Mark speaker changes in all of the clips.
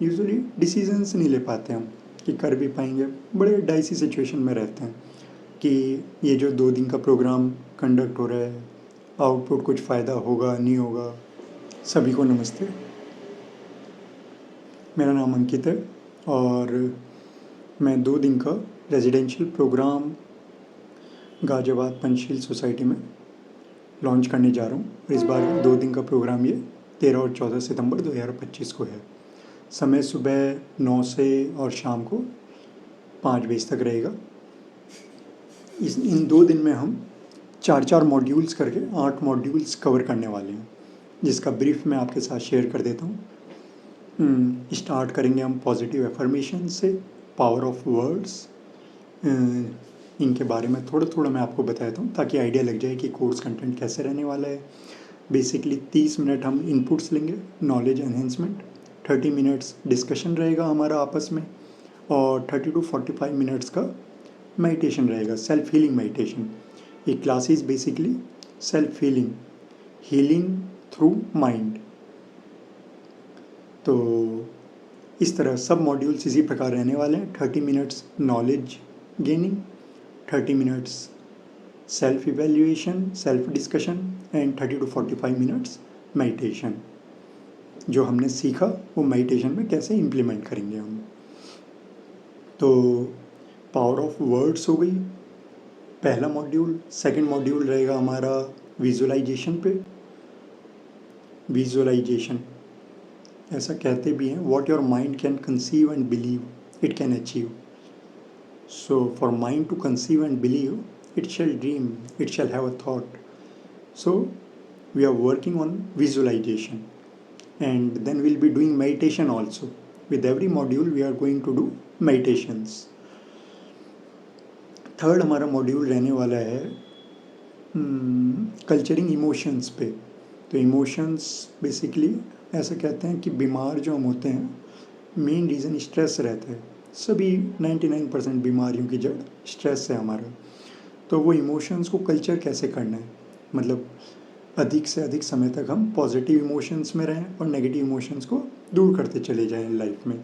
Speaker 1: Usually decisions नहीं ले पाते हम कि कर भी पाएंगे, बड़े डाइसी सिचुएशन में रहते हैं कि ये जो 2 दिन का प्रोग्राम कंडक्ट हो रहा है, आउटपुट कुछ फ़ायदा होगा नहीं होगा। सभी को नमस्ते, मेरा नाम अंकित है और मैं 2 दिन का residential programme Ghaziabad Panchsheel society में लॉन्च करने जा रहा हूँ। इस बार 2 दिन का प्रोग्राम ये 13 और 14 सितंबर 2025 को है। समय सुबह 9 से और शाम को 5 बजे तक रहेगा। इन 2 दिन में हम 4-4 मॉड्यूल्स करके 8 मॉड्यूल्स कवर करने वाले हैं, जिसका ब्रीफ मैं आपके साथ शेयर कर देता हूँ। स्टार्ट करेंगे हम पॉजिटिव एफर्मेशन से, पावर ऑफ वर्ड्स। इनके बारे में थोड़ा थोड़ा मैं आपको बताता हूँ ताकि आइडिया लग जाए कि कोर्स कंटेंट कैसे रहने वाला है। बेसिकली 30 मिनट हम इनपुट्स लेंगे, नॉलेज एनहेंसमेंट, 30 मिनट्स डिस्कशन रहेगा हमारा आपस में, और 30 to 45 मिनट्स का मेडिटेशन रहेगा, सेल्फ हीलिंग मेडिटेशन। ये classes basically self healing through mind. तो इस तरह सब मॉड्यूल्स इसी प्रकार रहने वाले हैं। 30 minutes knowledge gaining, 30 minutes self evaluation, self discussion and 30 to 45 minutes meditation. जो हमने सीखा वो मेडिटेशन में कैसे इम्प्लीमेंट करेंगे हम। तो पावर ऑफ वर्ड्स हो गई पहला मॉड्यूल। सेकंड मॉड्यूल रहेगा हमारा विजुअलाइजेशन पे। विजुअलाइजेशन ऐसा कहते भी हैं, what your mind can conceive and believe it can achieve. So for mind to conceive and believe it shall dream, it shall have a thought. So we are working on visualization, and then we'll be doing meditation also. With every module we are going to do meditations. Third हमारा module रहने वाला है culturing emotions पे। तो emotions basically ऐसा कहते हैं कि बीमार जो हम होते हैं, मेन रीज़न स्ट्रेस रहता है। सभी 99% बीमारियों की जड़ स्ट्रेस है हमारा। तो वो इमोशंस को कल्चर कैसे करना है, मतलब अधिक से अधिक समय तक हम पॉजिटिव इमोशंस में रहें और नेगेटिव इमोशंस को दूर करते चले जाएं लाइफ में।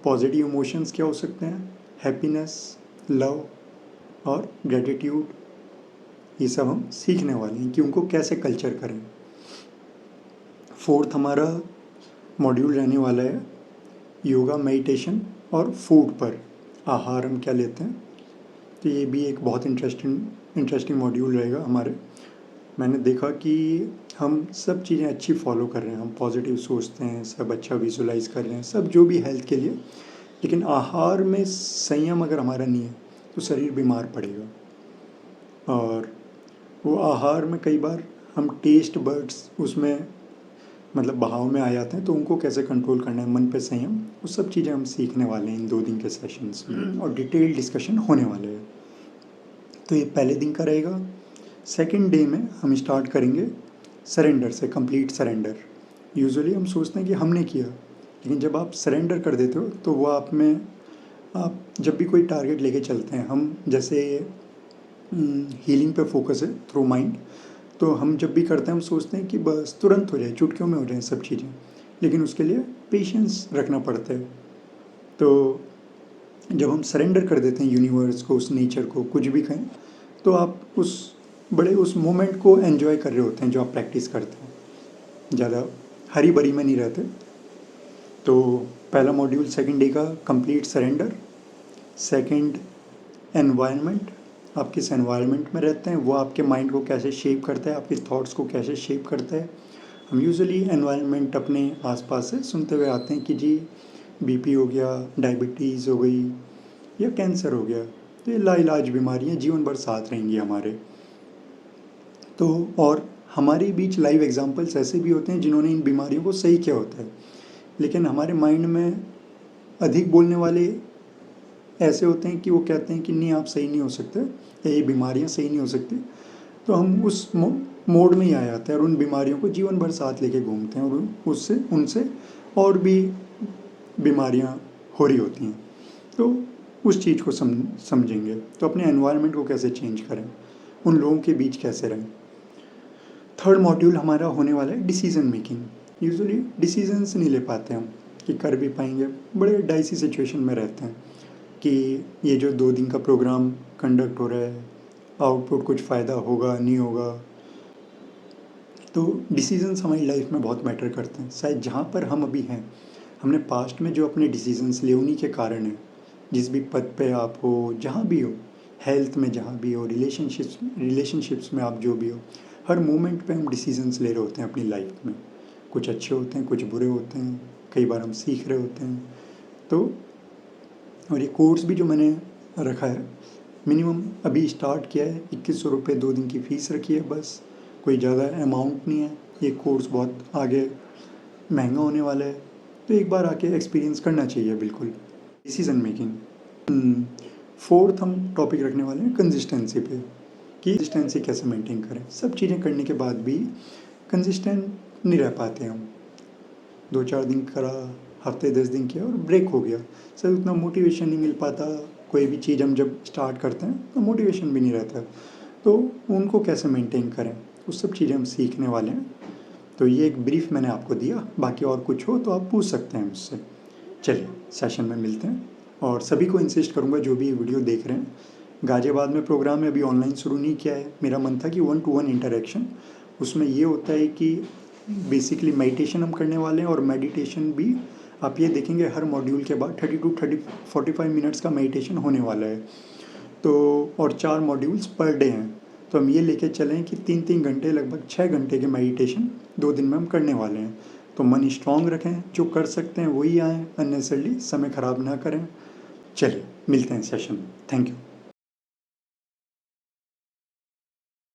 Speaker 1: पॉजिटिव इमोशंस क्या हो सकते हैं, हैप्पीनेस, लव और ग्रेटिट्यूड। ये सब हम सीखने वाले हैं कि उनको कैसे कल्चर करें। फोर्थ हमारा मॉड्यूल रहने वाला है योगा, मेडिटेशन और फूड पर, आहार हम क्या लेते हैं। तो ये भी एक बहुत इंटरेस्टिंग मॉड्यूल रहेगा हमारे। मैंने देखा कि हम सब चीज़ें अच्छी फॉलो कर रहे हैं, हम पॉजिटिव सोचते हैं, सब अच्छा विजुलाइज कर रहे हैं, सब जो भी हेल्थ के लिए, लेकिन आहार में संयम अगर हमारा नहीं है तो शरीर बीमार पड़ेगा। और वो आहार में कई बार हम टेस्ट बर्ड्स उसमें मतलब बहाव में आ जाते हैं, तो उनको कैसे कंट्रोल करना है, मन पे संयम, वो सब चीज़ें हम सीखने वाले हैं इन 2 दिन के सेशंस में, और डिटेल डिस्कशन होने वाले हैं। तो ये पहले दिन का रहेगा। सेकंड डे में हम स्टार्ट करेंगे सरेंडर से, कंप्लीट सरेंडर। यूजुअली हम सोचते हैं कि हमने किया, लेकिन जब आप सरेंडर कर देते हो तो वो आप जब भी कोई टारगेट लेके चलते हैं, हम जैसे हीलिंग पे फोकस है थ्रू माइंड, तो हम जब भी करते हैं हम सोचते हैं कि बस तुरंत हो जाए, चुटकियों में हो जाए सब चीज़ें, लेकिन उसके लिए पेशेंस रखना पड़ता है। तो जब हम सरेंडर कर देते हैं यूनिवर्स को, उस नेचर को, कुछ भी कहें, तो आप उस मोमेंट को एंजॉय कर रहे होते हैं जो आप प्रैक्टिस करते हैं, ज़्यादा हरी बरी में नहीं रहते। तो पहला मॉड्यूल सेकंड डे का कंप्लीट सरेंडर। सेकंड एनवायरनमेंट, आप किस एनवायरनमेंट में रहते हैं वो आपके माइंड को कैसे शेप करता है, आपके थॉट्स को कैसे शेप करता है। हम यूजुअली एनवायरनमेंट अपने आसपास से सुनते हुए आते हैं कि जी बीपी हो गया, डायबिटीज़ हो गई या कैंसर हो गया, तो ये लाइलाज बीमारियाँ जीवन भर साथ रहेंगी हमारे। तो और हमारे बीच लाइव एग्जांपल्स ऐसे भी होते हैं जिन्होंने इन बीमारियों को सही किया होता है, लेकिन हमारे माइंड में अधिक बोलने वाले ऐसे होते हैं कि वो कहते हैं कि नहीं आप सही नहीं हो सकते, या ये बीमारियाँ सही नहीं हो सकती। तो हम उस मोड में ही आ जाते हैं और उन बीमारियों को जीवन भर साथ लेके घूमते हैं, और उनसे और भी बीमारियाँ हो रही होती हैं। तो उस चीज़ को समझेंगे। तो अपने एनवायरनमेंट को कैसे चेंज करें, उन लोगों के बीच कैसे रहें। थर्ड मॉड्यूल हमारा होने वाला है डिसीज़न मेकिंग। यूजुअली डिसीजंस नहीं ले पाते हम कि कर भी पाएंगे। बड़े डाइसी सिचुएशन में रहते हैं कि ये जो 2 दिन का प्रोग्राम कंडक्ट हो रहा है, आउटपुट कुछ फ़ायदा होगा नहीं होगा। तो डिसीजंस हमारी लाइफ में बहुत मैटर करते हैं। शायद जहाँ पर हम अभी हैं, हमने पास्ट में जो अपने डिसीजंस लिए उन्हीं के कारण है। जिस भी पद पे आप हो, जहाँ भी हो, हेल्थ में जहाँ भी हो, रिलेशनशिप्स में आप जो भी हो, हर मोमेंट पे हम डिसीजंस ले रहे होते हैं अपनी लाइफ में। कुछ अच्छे होते हैं, कुछ बुरे होते हैं, कई बार हम सीख रहे होते हैं। तो और ये कोर्स भी जो मैंने रखा है, मिनिमम अभी स्टार्ट किया है, 2100 रुपये 2 दिन की फ़ीस रखी है बस। कोई ज़्यादा अमाउंट नहीं है। ये कोर्स बहुत आगे महंगा होने वाला है, तो एक बार आके एक्सपीरियंस करना चाहिए बिल्कुल। डिसीज़न मेकिंग, फोर्थ हम टॉपिक रखने वाले हैं कंसिस्टेंसी पे, कि कंसिस्टेंसी कैसे मेंटेन करें। सब चीज़ें करने के बाद भी कंसिस्टेंट नहीं रह पाते हम। 2-4 दिन करा, हफ्ते 10 दिन किया और ब्रेक हो गया। सर उतना मोटिवेशन नहीं मिल पाता। कोई भी चीज़ हम जब स्टार्ट करते हैं तो मोटिवेशन भी नहीं रहता, तो उनको कैसे मेंटेन करें, वो सब चीज़ें हम सीखने वाले हैं। तो ये एक ब्रीफ मैंने आपको दिया, बाकी और कुछ हो तो आप पूछ सकते हैं मुझसे। चलिए सेशन में मिलते हैं। और सभी को इंसिस्ट करूँगा जो भी वीडियो देख रहे हैं, गाज़ियाबाद में प्रोग्राम है, अभी ऑनलाइन शुरू नहीं किया है। मेरा मन था कि 1 to 1 इंटरेक्शन, उसमें ये होता है कि बेसिकली मेडिटेशन हम करने वाले हैं। और मेडिटेशन भी आप ये देखेंगे हर मॉड्यूल के बाद 45 मिनट्स का मेडिटेशन होने वाला है। तो और 4 मॉड्यूल्स पर डे हैं, तो हम ये लेके चलें कि 3-3 घंटे, लगभग 6 घंटे के मेडिटेशन 2 दिन में हम करने वाले हैं। तो मन स्ट्रॉन्ग रखें, जो कर सकते हैं वही आएँ, अननेसेसरली समय ख़राब ना करें। चलिए मिलते हैं सेशन में। Thank you.